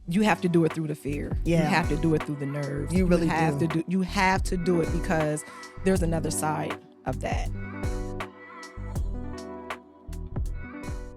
you have to do it through the fear. Yeah. You have to do it through the nerves. You really have do. You have to do it because there's another side of that.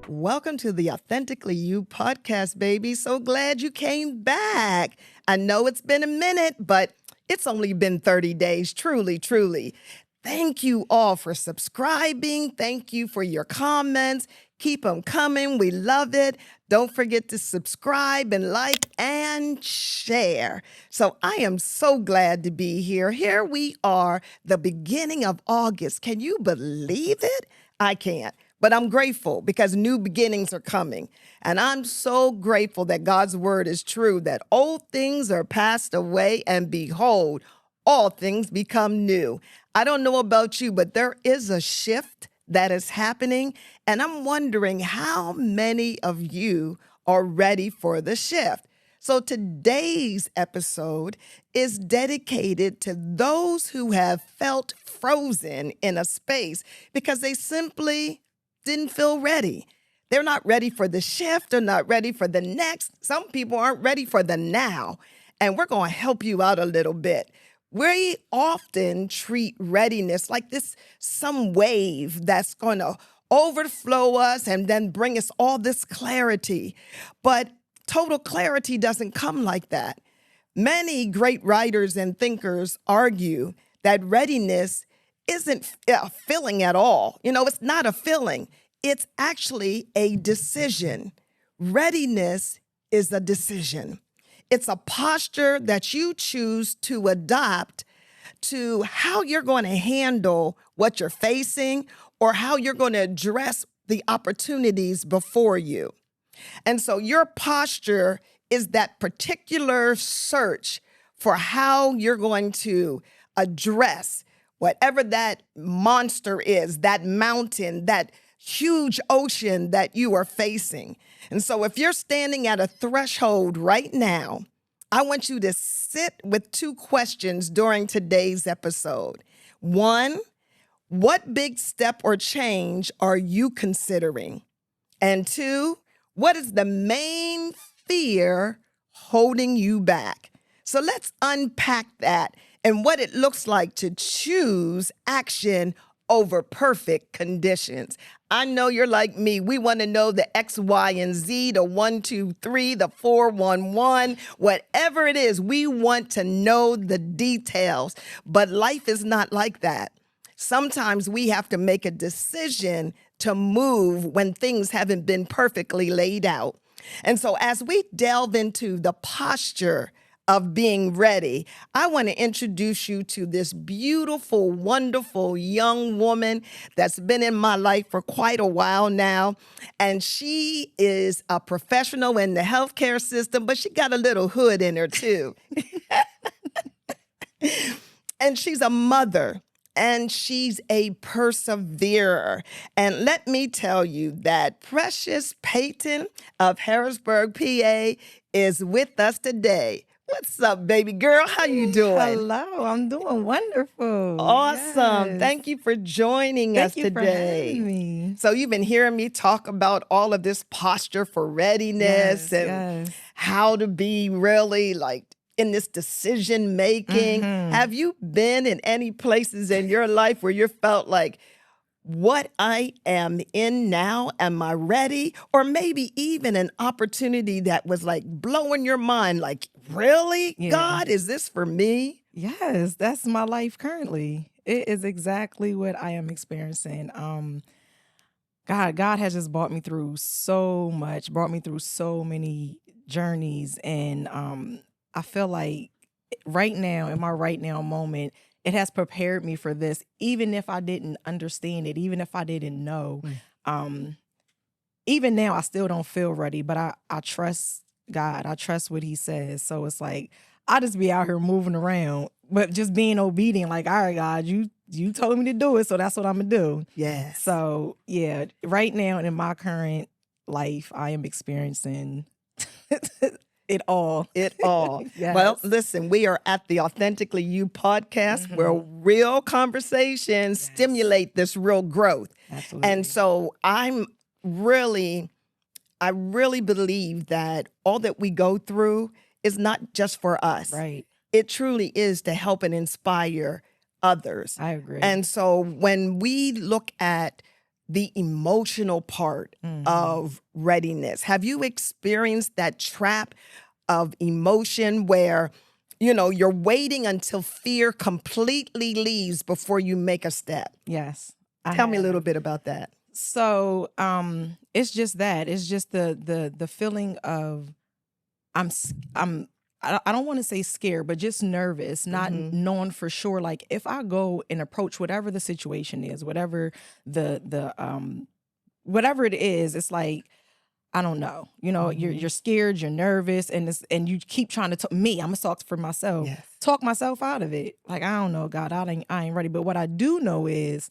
Welcome to the Authentically You podcast, baby. So glad you came back. I know it's been a minute, but it's only been 30 days. Truly, truly. Thank you all for subscribing. Thank you for your comments. Keep them coming. We love it. Don't forget to subscribe and like and share. So I am so glad to be here. Here we are, the beginning of August. Can you believe it? I can't. But I'm grateful because new beginnings are coming. And I'm so grateful that God's word is true, that old things are passed away and behold, all things become new. I don't know about you, but there is a shift that is happening. And I'm wondering how many of you are ready for the shift. So today's episode is dedicated to those who have felt frozen in a space because they simply didn't feel ready. They're not ready for the shift. They're not ready for the next. Some people aren't ready for the now. And we're going to help you out a little bit. We often treat readiness like some wave that's going to overflow us and then bring us all this clarity. But total clarity doesn't come like that. Many great writers and thinkers argue that readiness isn't a feeling at all. It's not a feeling. It's actually a decision. Readiness is a decision. It's a posture that you choose to adopt to how you're going to handle what you're facing or how you're going to address the opportunities before you. And so your posture is that particular search for how you're going to address whatever that monster is, that mountain, that huge ocean that you are facing. And so if you're standing at a threshold right now, I want you to sit with two questions during today's episode. One, what big step or change are you considering? And two, what is the main fear holding you back? So let's unpack that and what it looks like to choose action over perfect conditions. I know you're like me. We want to know the X, Y, and Z, the 1, 2, 3, the 4, 1, 1, whatever it is. We want to know the details, but life is not like that. Sometimes we have to make a decision to move when things haven't been perfectly laid out. And so as we delve into the posture of being ready, I want to introduce you to this beautiful, wonderful young woman that's been in my life for quite a while now. And she is a professional in the healthcare system, but she got a little hood in her too. And she's a mother. And she's a perseverer. And let me tell you that Precious Payton of Harrisburg, PA, is with us today. What's up, baby girl? How you doing? Hello, I'm doing wonderful. Awesome. Yes. Thank you for joining us Thank you today. for having me. So you've been hearing me talk about all of this posture for readiness and how to be really like in this decision making. Have you been in any places in your life where you felt like, what I am in now, am I ready? Or maybe even an opportunity that was like blowing your mind, like, really, God, is this for me? Yes, that's my life currently. It is exactly what I am experiencing. God has just brought me through so much, brought me through so many journeys. And I feel like right now, in my right now moment, it has prepared me for this, even if I didn't understand it, even if I didn't know. Even now, I still don't feel ready, but I trust God. I trust what he says. So it's like, I just be out here moving around, but just being obedient, like, all right, God, you told me to do it, so that's what I'm going to do. Yes. So, yeah, right now in my current life, I am experiencing it all. It all. Yes. Well, listen, we are at the Authentically You podcast where real conversations stimulate this real growth. Absolutely. And so I'm really I really believe that all that we go through is not just for us. Right. It truly is to help and inspire others. I agree. And so when we look at the emotional part of readiness, have you experienced that trap of emotion where, you're waiting until fear completely leaves before you make a step? Yes. Tell me a little bit about that. So it's just that. It's just the feeling of I don't want to say scared, but just nervous, not knowing for sure. Like if I go and approach whatever the situation is, whatever whatever it is, it's like, I don't know. You're scared, you're nervous, and you keep trying to I'm gonna talk for myself, Yes. talk myself out of it. Like, I don't know, God, I ain't ready. But what I do know is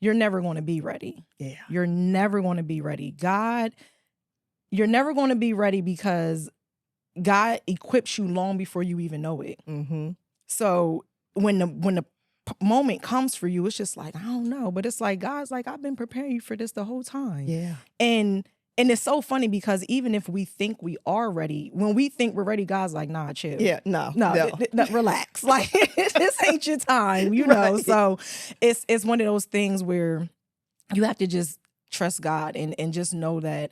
you're never going to be ready. Yeah. You're never going to be ready. God, you're never going to be ready because God equips you long before you even know it. Mm-hmm. So when the moment comes for you, it's just like, I don't know. But it's like, God's like, I've been preparing you for this the whole time. Yeah. And it's so funny because even if we think we are ready, when we think we're ready, God's like, nah, chill. Yeah, no. Relax. Like, this ain't your time, Right. So it's one of those things where you have to just trust God and just know that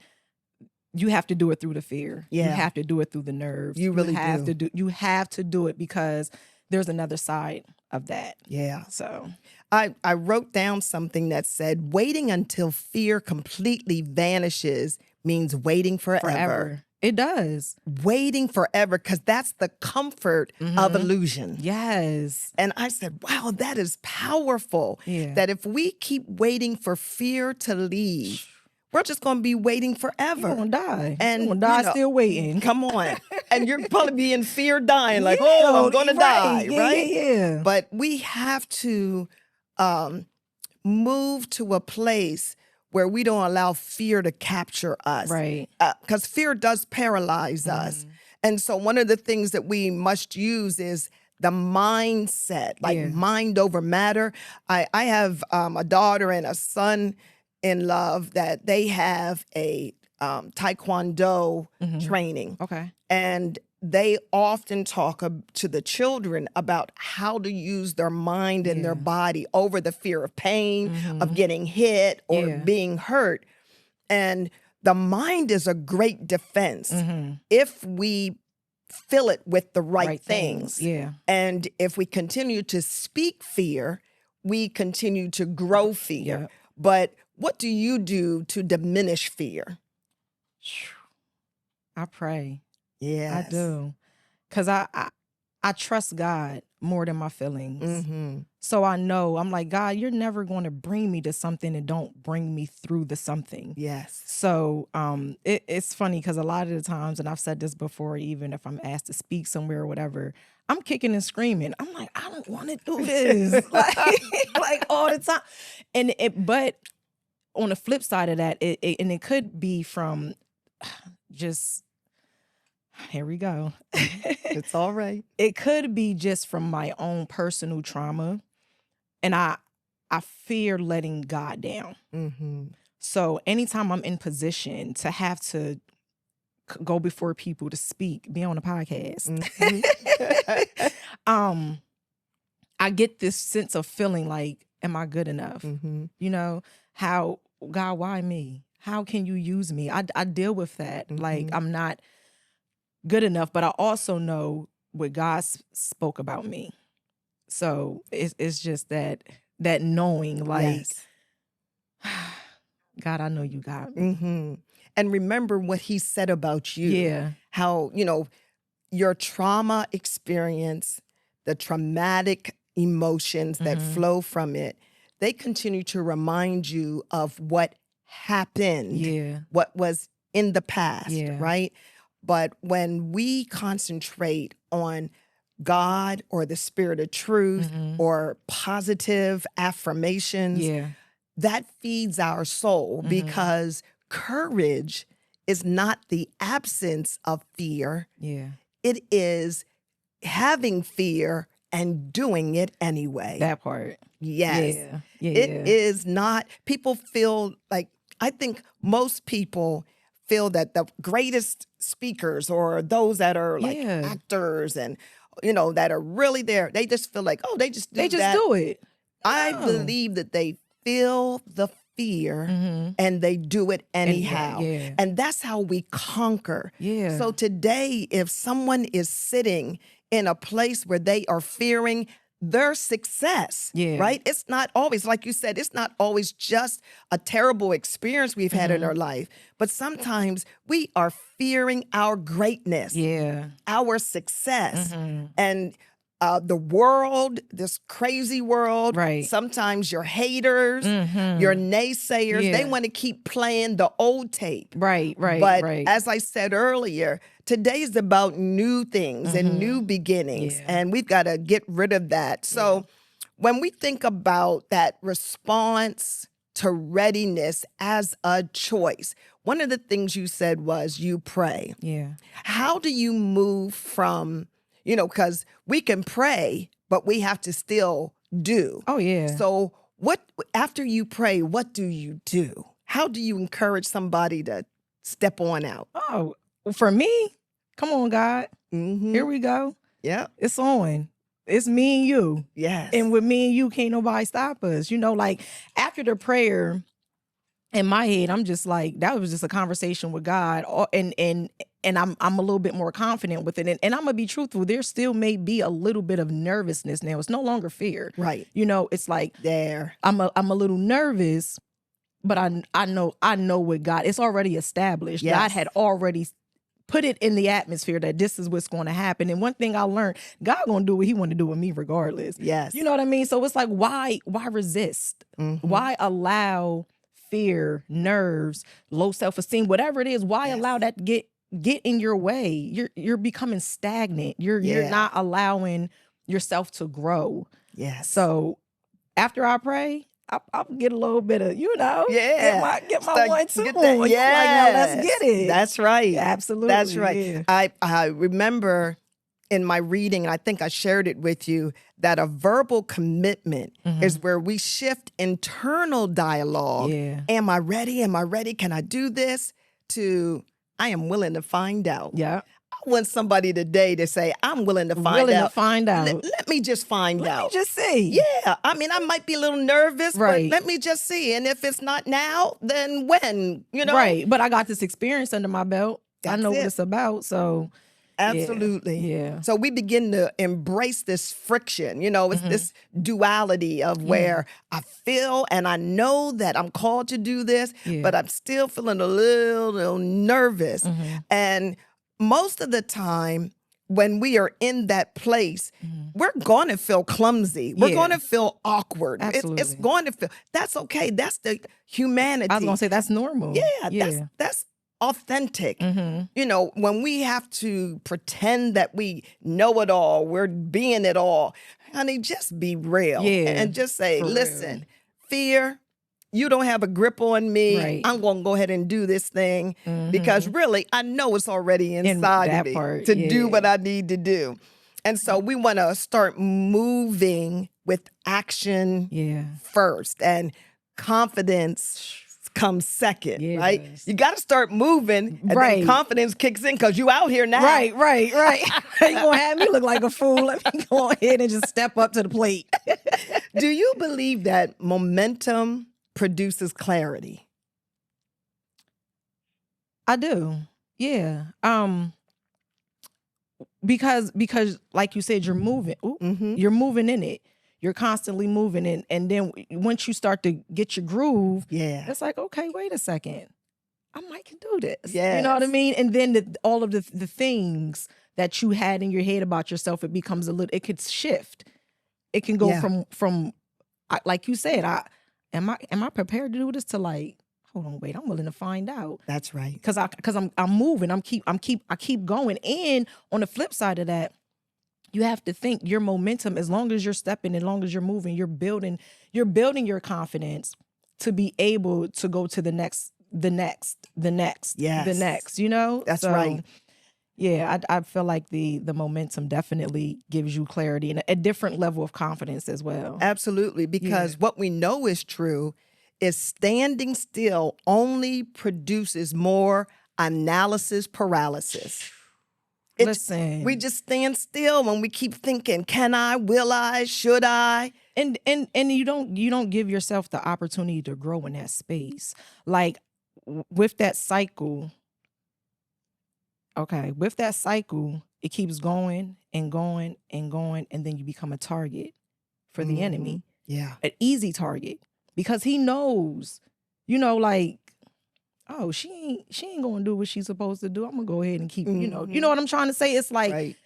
you have to do it through the fear. Yeah. You have to do it through the nerves. You really have do. to you have to do it because there's another side of that. Yeah. So I wrote down something that said, waiting until fear completely vanishes means waiting forever. It does. Waiting forever, because that's the comfort of illusion. Yes. And I said, wow, that is powerful. Yeah. That if we keep waiting for fear to leave, we're just going to be waiting forever. You're going to die. And you're going to die still waiting. Come on. And you're probably be in fear dying, like, Yeah, oh, I'm going to die, yeah, right? Yeah. But we have to move to a place where we don't allow fear to capture us. Right. Because fear does paralyze us. And so one of the things that we must use is the mindset, like mind over matter. I have a daughter and a son in love that they have a Taekwondo training. Okay. And they often talk to the children about how to use their mind and their body over the fear of pain, of getting hit or being hurt. And the mind is a great defense if we fill it with the right things. Yeah. And if we continue to speak fear, we continue to grow fear. Yep. But what do you do to diminish fear? I pray. Yes. I do. Because I trust God more than my feelings. So I know, I'm like, God, you're never going to bring me to something and don't bring me through the something. Yes. So it's funny because a lot of the times, and I've said this before, even if I'm asked to speak somewhere or whatever, I'm kicking and screaming. I'm like, I don't want to do this. like all the time. But on the flip side of that, it could be from just, here we go. It's all right. It could be just from my own personal trauma. And I fear letting God down. So anytime I'm in position to have to go before people to speak, be on a podcast, I get this sense of feeling like, am I good enough? How, God, why me? How can you use me? I deal with that. Like, I'm not good enough, but I also know what God spoke about me. So it's just that knowing, like, God, I know you got me. And remember what he said about you. Yeah. How, your trauma experience, the traumatic emotions that flow from it, they continue to remind you of what happened, what was in the past, right? But when we concentrate on God or the spirit of truth or positive affirmations, that feeds our soul because courage is not the absence of fear. It is having fear and doing it anyway. That part. Yes. It is not, people feel like, I think most people feel that the greatest speakers or those that are like Yeah. actors and, that are really there, they just feel like, oh, they just do They just that. do it. I No. believe that they feel the fear and they do it anyhow. yeah. And that's how we conquer. Yeah. So today, if someone is sitting in a place where they are fearing their success, Yeah. right? It's not always, like you said, it's not always just a terrible experience we've had in our life, but sometimes we are fearing our greatness, Yeah. our success, and the world, this crazy world. Right. Sometimes your haters, your naysayers, they Yeah. want to keep playing the old tape. Right. But Right. as I said earlier, today is about new things and new beginnings, Yeah. and we've got to get rid of that. So when we think about that response to readiness as a choice, one of the things you said was you pray. Yeah. How do you move from, because we can pray, but we have to still do. Oh, yeah. So after you pray, what do you do? How do you encourage somebody to step on out? Oh, for me, come on, God. Mm-hmm. Here we go. Yeah. It's on. It's me and you. Yes. And with me and you, can't nobody stop us. Like after the prayer, in my head, I'm just like, that was just a conversation with God. And I'm a little bit more confident with it. And I'm gonna be truthful. There still may be a little bit of nervousness now. It's no longer fear. Right. It's like There. I'm a little nervous, but I know with God, it's already established. Yes. God had already put it in the atmosphere that this is what's going to happen. And one thing I learned, God gonna do what he want to do with me regardless. Yes. You know what I mean? So it's like, why resist? Why allow fear, nerves, low self-esteem, whatever it is, why allow that to get in your way? You're becoming stagnant. You're not allowing yourself to grow. Yes. So after I pray, I'll get a little bit of, get my Start- 1, 2 get on. that- Like, now let's get it. That's right. Absolutely. That's right. Yeah. I remember in my reading, and I think I shared it with you, that a verbal commitment is where we shift internal dialogue. Yeah. Am I ready? Am I ready? Can I do this? To I am willing to find out. Yeah. I want somebody today to say, I'm willing to find Willing out. to find out. Let me just find Let out. me just see. Yeah, I mean, I might be a little nervous, Right. but let me just see. And if it's not now, then when, Right. But I got this experience under my belt. I That's know what it. it's about. So Absolutely. Yeah. So we begin to embrace this friction, it's this duality of where I feel and I know that I'm called to do this, Yeah. but I'm still feeling a little nervous. And most of the time, when we are in that place, we're going to feel clumsy. We're Yeah. going to feel awkward. It's Absolutely. going to feel, that's okay. That's the humanity. I was gonna say that's normal. Yeah, that's authentic. When we have to pretend that we know it all, we're being it all, honey, just be real. Yeah, And just say, for listen, fear, you don't have a grip on me. Right. I'm going to go ahead and do this thing because really, I know it's already inside that of me part, to yeah. do what I need to do. And so we want to start moving with action Yeah. first, and confidence comes second, right? Yes. You got to start moving, and Right. then confidence kicks in because you out here now. Right. You gonna have me look like a fool. Let me go ahead and just step up to the plate. Do you believe that momentum produces clarity? I do. Yeah. Because like you said, you're moving. You're moving in it. You're constantly moving in. And then once you start to get your groove, Yeah. it's like, okay, wait a second. I might can do this. Yes. You know what I mean? And then all of the things that you had in your head about yourself, it becomes it could shift. It can go Yeah. from like you said, am I prepared to do this, to like, hold on, wait, I'm willing to find out. That's right. Because I'm moving. I keep going. And on the flip side of that, you have to think your momentum, as long as you're stepping, as long as you're moving, you're building your confidence to be able to go to the next, Yes. That's So, right. Yeah, I feel like the momentum definitely gives you clarity and a different level of confidence as well. Absolutely. Because what we know is true is standing still only produces more analysis paralysis. We Listen, just stand still when we keep thinking, can I, will I, should I? and you don't give yourself the opportunity to grow in that space. Like with that cycle, okay, with that cycle, it keeps going and going and going, and then you become a target for the enemy. Yeah. An easy target, because he knows, like, oh, she ain't gonna do what she's supposed to do. I'm gonna go ahead and keep, you know what I'm trying to say? It's like, Right.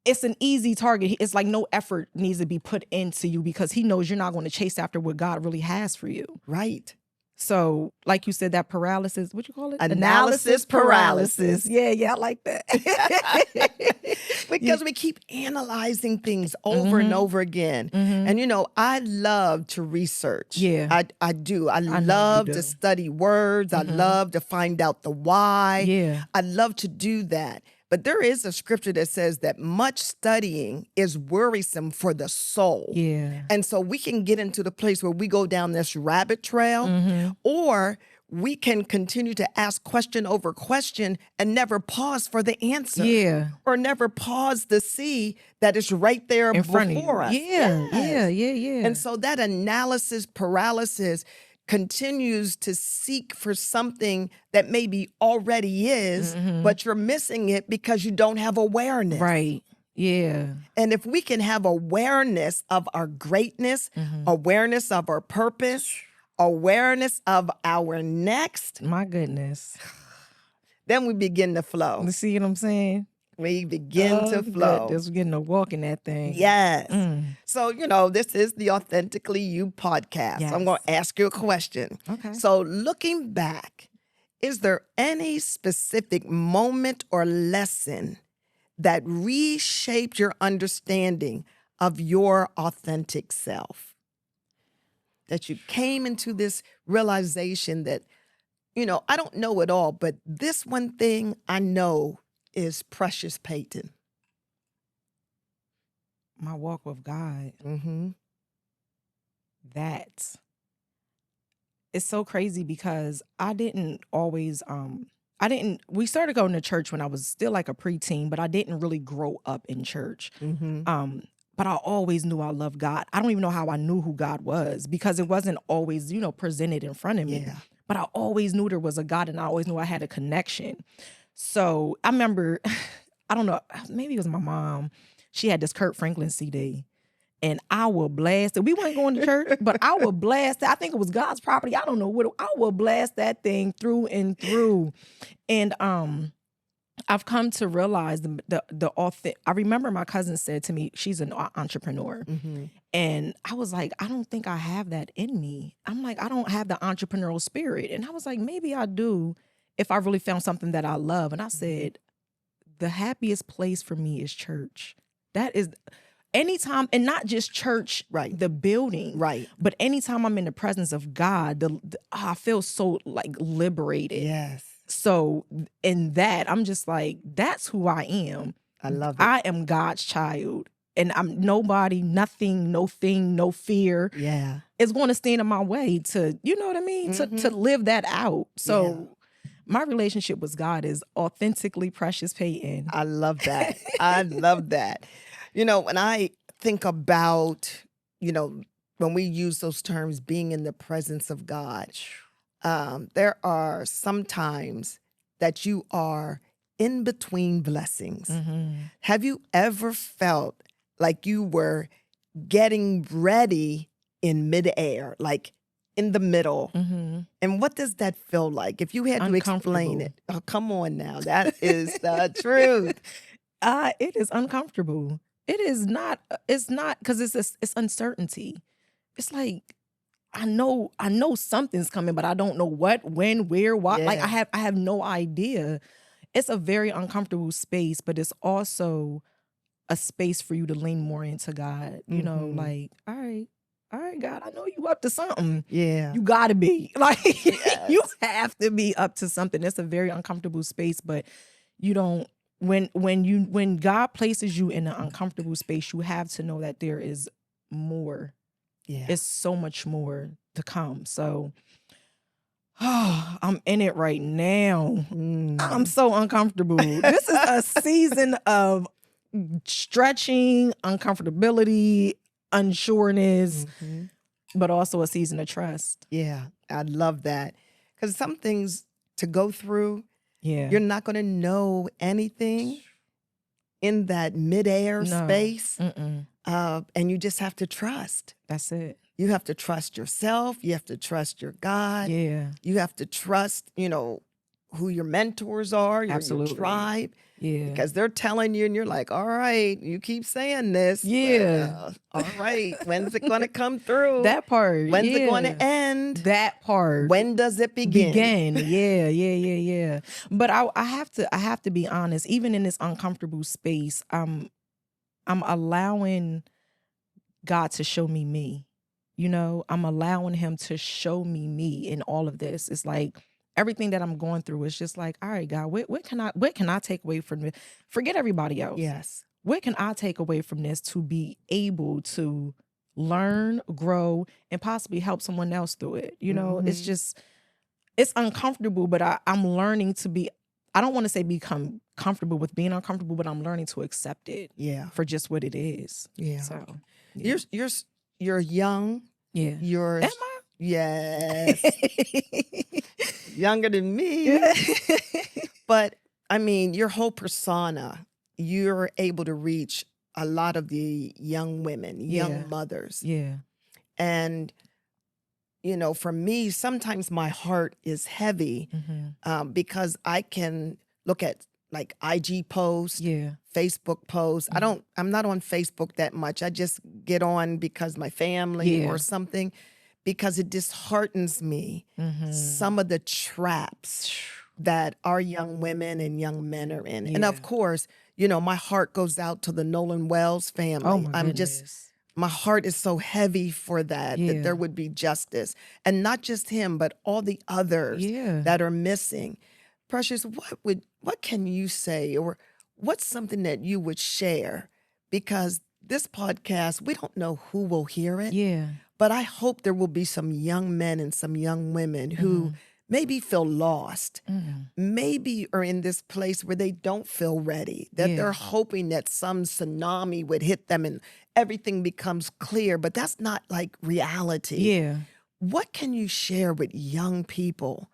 it's an easy target. It's like no effort needs to be put into you, because he knows you're not going to chase after what God really has for you. Right. So, like you said, that paralysis, what you call it? Analysis paralysis. Yeah, I like that. Because we keep analyzing things over and over again. And, I love to research. Yeah. I do. I know you love do. to study words. I love to find out the why. Yeah. I love to do that. But there is a scripture that says that much studying is worrisome for the soul. Yeah. And so we can get into the place where we go down this rabbit trail, or we can continue to ask question over question and never pause for the answer. Yeah. Or never pause to see that it's right there In front of you. before us. Yeah. Yes. Yeah. And so that analysis paralysis continues to seek for something that maybe already is, but you're missing it because you don't have awareness. Right. Yeah. And if we can have awareness of our greatness, awareness of our purpose, awareness of our next, My goodness. then we begin to flow. You see what I'm saying? We begin to flow. Just getting to walk in that thing. Yes. So, this is the Authentically You podcast. Yes. I'm going to ask you a question. Okay. So, looking back, is there any specific moment or lesson that reshaped your understanding of your authentic self? That you came into this realization that, I don't know it all, but this one thing I know is Precious Payton. My walk with God. That. It's so crazy, because I didn't always, we started going to church when I was still like a preteen, but I didn't really grow up in church. But I always knew I loved God. I don't even know how I knew who God was, because it wasn't always, presented in front of me. Yeah. But I always knew there was a God, and I always knew I had a connection. So I remember, I don't know, maybe it was my mom. She had this Kirk Franklin CD, and I will blast it. We weren't going to church, but I will blast it. I think it was God's Property. I don't know what. I will blast that thing through and through. And I've come to realize the authentic. I remember my cousin said to me, she's an entrepreneur. And I was like, I don't think I have that in me. I'm like, I don't have the entrepreneurial spirit. And I was like, maybe I do if I really found something that I love. And I said, the happiest place for me is church. That is anytime, and not just church, Right. the building, Right. but anytime I'm in the presence of God, I feel so like liberated. Yes. So in that, I'm just like, that's who I am. I love it. I am God's child. And I'm nobody, nothing, no thing, no fear Yeah. is going to stand in my way to, you know what I mean? To live that out. So my relationship with God is authentically Precious Payton. I love that. I love that. When I think about, when we use those terms, being in the presence of God, there are some times that you are in between blessings. Have you ever felt like you were getting ready in midair, like in the middle? And what does that feel like? If you had to explain it. Oh, come on now. That is the truth. It is uncomfortable. It's not, because it's uncertainty. It's like, I know something's coming, but I don't know what, when, where, why. Like Yeah. I have no idea. It's a very uncomfortable space, but it's also a space for you to lean more into God. Like, all right, God, I know you up to something. Yeah. You gotta be. Like, Yes. you have to be up to something. It's a very uncomfortable space, but you don't, when God places you in an uncomfortable space, you have to know that there is more. Yeah. It's so much more to come. So Oh, I'm in it right now. I'm Mm. so uncomfortable. This is a season of stretching, uncomfortability, unsureness, Mhm. but also a season of trust. Yeah, I love that. Because some things to go through, Yeah. you're not going to know anything in that midair No. space. Mm-mm. And you just have to trust. That's it. You have to trust yourself. You have to trust your God. Yeah. You have to trust, who your mentors are, your Absolutely. tribe, Yeah. because they're telling you and you're like, all right, you keep saying this. But, Yeah. all right, when's it going to come through? That part. When's it going Yeah. to end? That part. When does it begin? Yeah. But I have to be honest. Even in this uncomfortable space, I'm allowing God to show me me. I'm allowing Him to show me me in all of this. It's like everything that I'm going through is just like, all right, God, what can I take away from this? Forget everybody else. Yes. What can I take away from this to be able to learn, grow, and possibly help someone else through it? It's Mhm. just, it's uncomfortable, but I'm learning to be, I don't want to say become comfortable with being uncomfortable, but I'm learning to accept it Yeah. for just what it is. Yeah. So, yeah. You're young. Yeah. You're Am yes. I? Younger than me. But I mean, your whole persona, you're able to reach a lot of the young women, Yeah. young mothers. Yeah. And, for me, sometimes my heart is heavy Mm-hmm. because I can look at like IG posts, Yeah. Facebook posts. Mhm. I'm not on Facebook that much. I just get on because my family Yeah. or something, because it disheartens me. Mm-hmm. Some of the traps that our young women and young men are in. And Yeah. of course, my heart goes out to the Nolan Wells family. Oh my goodness. My heart is so heavy for that Yeah. there would be justice. And not just him, but all the others Yeah. that are missing. Precious, what can you say, or what's something that you would share? Because this podcast, we don't know who will hear it, Yeah. but I hope there will be some young men and some young women who maybe feel lost, maybe are in this place where they don't feel ready, that they're Yeah. hoping that some tsunami would hit them and everything becomes clear, but that's not like reality. Yeah. What can you share with young people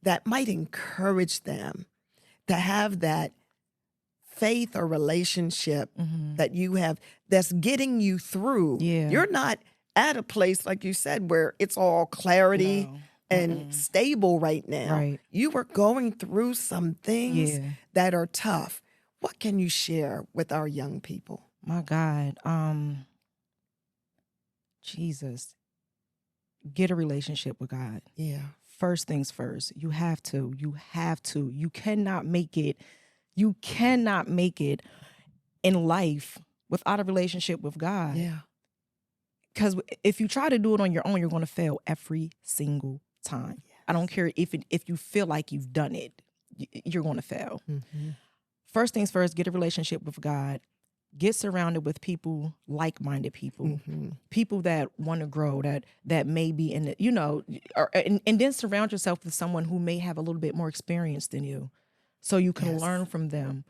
that might encourage them to have that faith or relationship that you have that's getting you through? Yeah. You're not at a place, like you said, where it's all clarity No. and stable right now. Right. You were going through some things Yeah. that are tough. What can you share with our young people? My God. Jesus. Get a relationship with God. Yeah. First things first. You have to. You cannot make it. You cannot make it in life without a relationship with God. Yeah. Because if you try to do it on your own, you're going to fail every single time. I don't care if you feel like you've done it, you're going to fail. First things first, get a relationship with God. Get surrounded with people, like-minded people, people that want to grow, that may be in the, and then surround yourself with someone who may have a little bit more experience than you, so you can learn from them.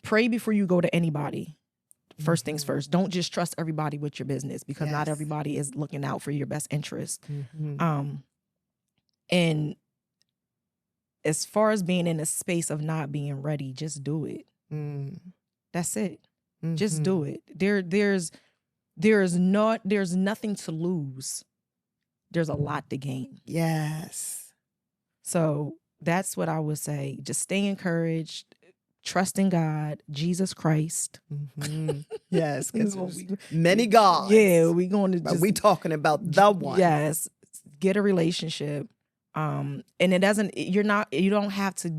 Pray before you go to anybody. First things first. Don't just trust everybody with your business, because not everybody is looking out for your best interest. And as far as being in a space of not being ready, just do it. That's it. Just do it. There's nothing to lose. There's a lot to gain. Yes. So that's what I would say. Just stay encouraged. Trust in God, Jesus Christ. Yes, because many gods. Yeah, we're going to but we talking about the one. Yes. Get a relationship. And you don't have to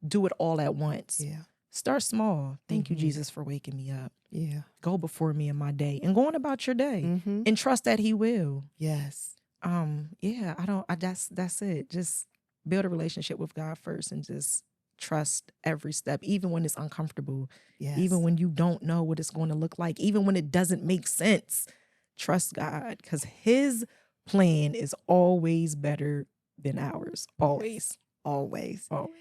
do it all at once. Yeah. Start small. Thank you, Jesus, for waking me up. Yeah. Go before me in my day and go on about your day and trust that He will. Yes. That's it. Just build a relationship with God first and just trust every step, even when it's uncomfortable, even when you don't know what it's going to look like, even when it doesn't make sense. Trust God, because His plan is always better than ours. Always. Always. Always.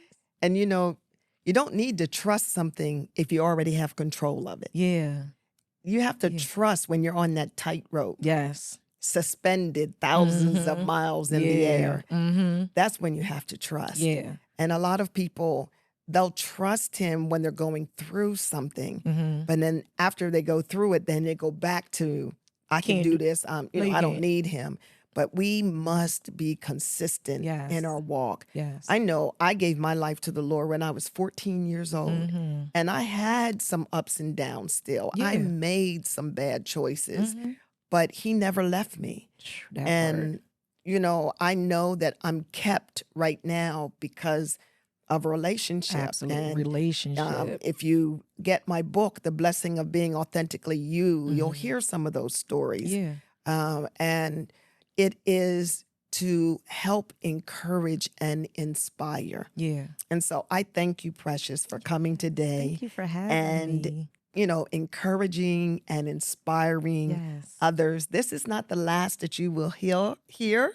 And you don't need to trust something if you already have control of it. Yeah. You have to Yeah. trust when you're on that tightrope, Yes. suspended thousands of miles in the air. That's when you have to trust. Yeah. And a lot of people, they'll trust him when they're going through something. But then after they go through it, then they go back to, I can do this. No, I you don't can't. need him. But we must be consistent Yes. in our walk. Yes. I know I gave my life to the Lord when I was 14 years old. And I had some ups and downs still. I Yeah. made some bad choices, but he never left me. That And, I know that I'm kept right now because of a relationship. absolute And relationship. if you get my book, The Blessing of Being Authentically You, you'll hear some of those stories. Yeah. And it is to help encourage and inspire. Yeah. And so I thank you, Precious, for coming today. Thank you for having and, me. encouraging and inspiring Yes. others. This is not the last that you will hear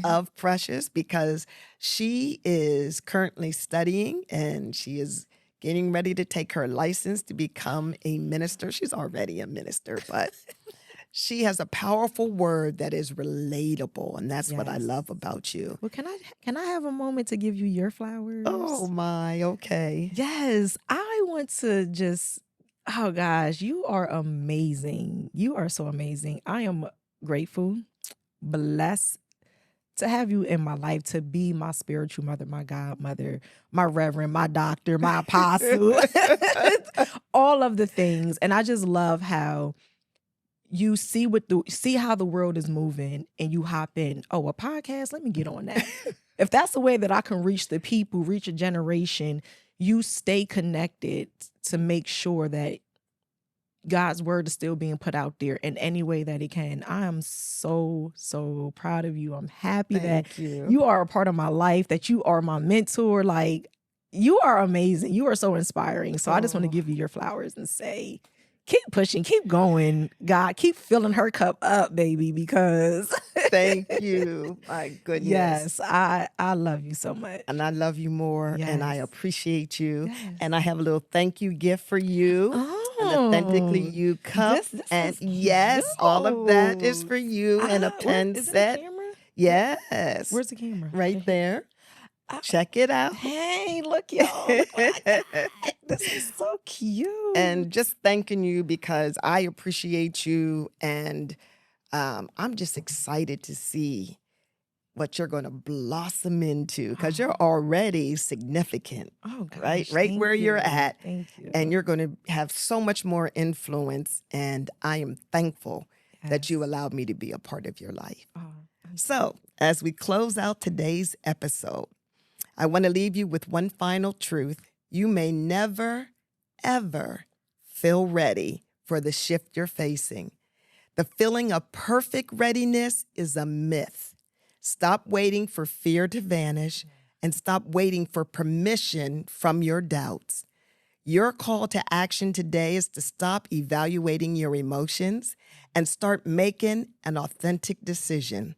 of Precious, because she is currently studying and she is getting ready to take her license to become a minister. She's already a minister, but she has a powerful word that is relatable, and that's what I Yes. love about you. Well, can I have a moment to give you your flowers? Oh my, okay. Yes, I want to just, oh gosh, you are amazing. You are so amazing. I am grateful, blessed to have you in my life, to be my spiritual mother, my godmother, my reverend, my doctor, my apostle, all of the things. And I just love how you see how the world is moving and you hop in. Oh, a podcast? Let me get on that. If that's the way that I can reach the people, reach a generation, you stay connected to make sure that God's word is still being put out there in any way that it can. I am so, so proud of you. I'm happy that Thank you. you are a part of my life, that you are my mentor. Like, you are amazing. You are so inspiring. So I just want to give you your flowers and say, keep pushing, keep going. God, keep filling her cup up, baby, because Thank you. My goodness. yes, I love you so much. And I love you more, and I Yes. appreciate you. Yes. And I have a little thank you gift for you. An Authentically You cup. This and is yes, all of that is cute. for you, and a pen Is it a set. camera? Yes. Where's the camera? Right there. Ah, Check it out. Hey, look, y'all. Look what I got. This is so cute. And just thanking you because I appreciate you, and I'm just excited to see what you're going to blossom into, because you're already significant, oh gosh, right thank where you're you. at, Thank you. and you're going to have so much more influence, and I am thankful that you Yes. allowed me to be a part of your life. Oh, I'm So as we close out today's episode, I want to leave you with one final truth. You may never, ever feel ready for the shift you're facing. The feeling of perfect readiness is a myth. Stop waiting for fear to vanish and stop waiting for permission from your doubts. Your call to action today is to stop evaluating your emotions and start making an authentic decision.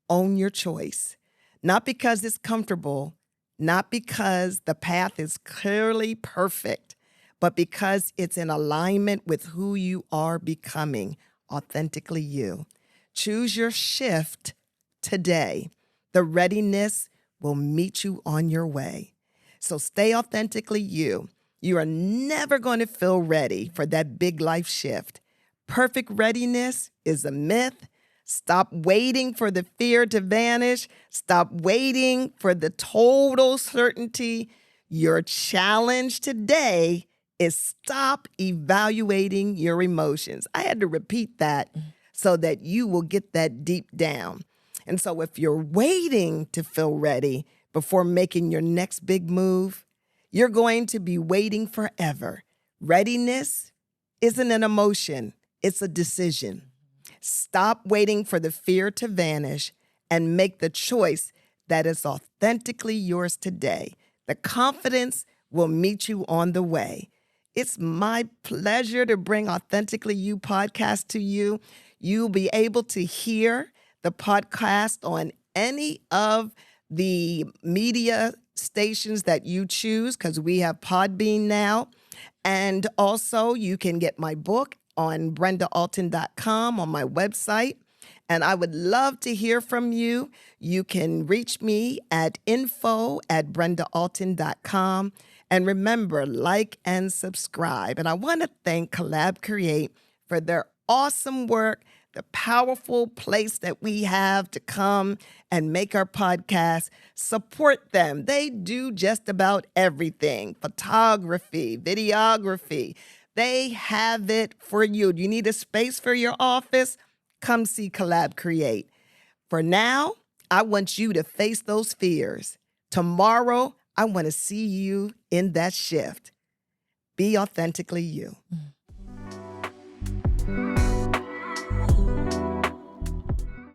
Own your choice. Not because it's comfortable, not because the path is clearly perfect, but because it's in alignment with who you are becoming, authentically you. Choose your shift today. The readiness will meet you on your way. So stay authentically you. You are never going to feel ready for that big life shift. Perfect readiness is a myth. Stop waiting for the fear to vanish. Stop waiting for the total certainty. Your challenge today is stop evaluating your emotions. I had to repeat that so that you will get that deep down. And so if you're waiting to feel ready before making your next big move, you're going to be waiting forever. Readiness isn't an emotion, it's a decision. Stop waiting for the fear to vanish and make the choice that is authentically yours today. The confidence will meet you on the way. It's my pleasure to bring Authentically You podcast to you. You'll be able to hear the podcast on any of the media stations that you choose, because we have Podbean now. And also, you can get my book on BrendaAlton.com on my website. And I would love to hear from you. You can reach me at info@BrendaAlton.com. And remember, like and subscribe. And I want to thank Collab Create for their awesome work, the powerful place that we have to come and make our podcast. Support them. They do just about everything: photography, videography. They have it for you. You need a space for your office? Come see Collab Create. For now, I want you to face those fears. Tomorrow, I want to see you in that shift. Be authentically you.